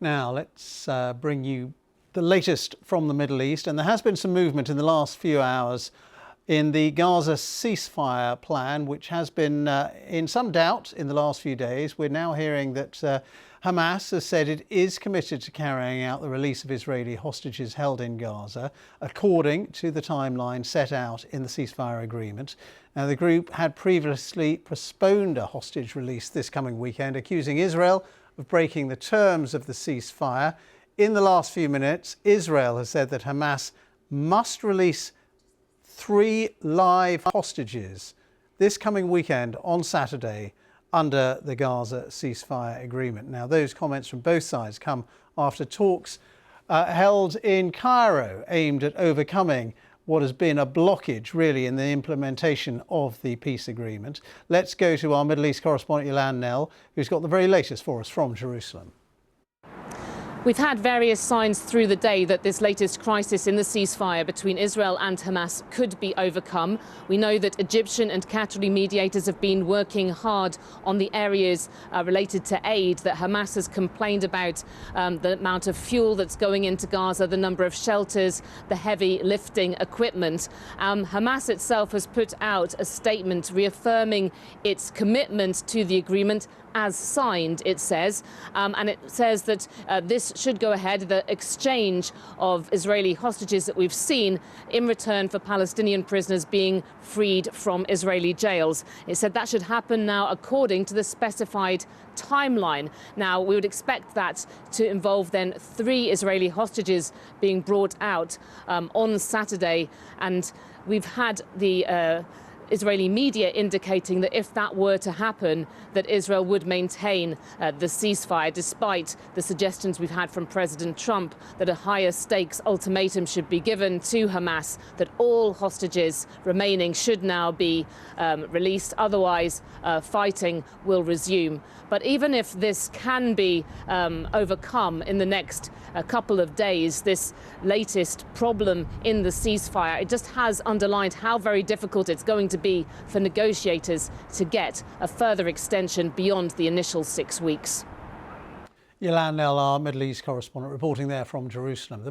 Now let's bring you the latest from the Middle East, and there has been some movement in the last few hours in the Gaza ceasefire plan, which has been in some doubt in the last few days. We're now hearing that Hamas has said it is committed to carrying out the release of Israeli hostages held in Gaza, according to the timeline set out in the ceasefire agreement. Now, the group had previously postponed a hostage release this coming weekend, accusing Israel of breaking the terms of the ceasefire. In the last few minutes, Israel has said that Hamas must release 3 live hostages this coming weekend on Saturday under the Gaza ceasefire agreement. Now, those comments from both sides come after talks held in Cairo aimed at overcoming what has been a blockage, really, in the implementation of the peace agreement. Let's go to our Middle East correspondent, Yolan Nell, who's got the very latest for us from Jerusalem. We've had various signs through the day that this latest crisis in the ceasefire between Israel and Hamas could be overcome. We know that Egyptian and Qatari mediators have been working hard on the areas related to aid that Hamas has complained about, the amount of fuel that's going into Gaza, the number of shelters, the heavy lifting equipment. Hamas itself has put out a statement reaffirming its commitment to the agreement as signed, it says, and it says that this should go ahead, the exchange of Israeli hostages that we've seen in return for Palestinian prisoners being freed from Israeli jails. It said that should happen now according to the specified timeline. Now, we would expect that to involve then 3 Israeli hostages being brought out on Saturday, and we've had the Israeli media indicating that if that were to happen, that Israel would maintain the ceasefire, despite the suggestions we've had from President Trump that a higher stakes ultimatum should be given to Hamas, that all hostages remaining should now be released, otherwise fighting will resume. But even if this can be overcome in the next couple of days, this latest problem in the ceasefire, it just has underlined how very difficult it's going to be for negotiators to get a further extension beyond the initial 6 weeks. Yolan Nell, our Middle East correspondent, reporting there from Jerusalem.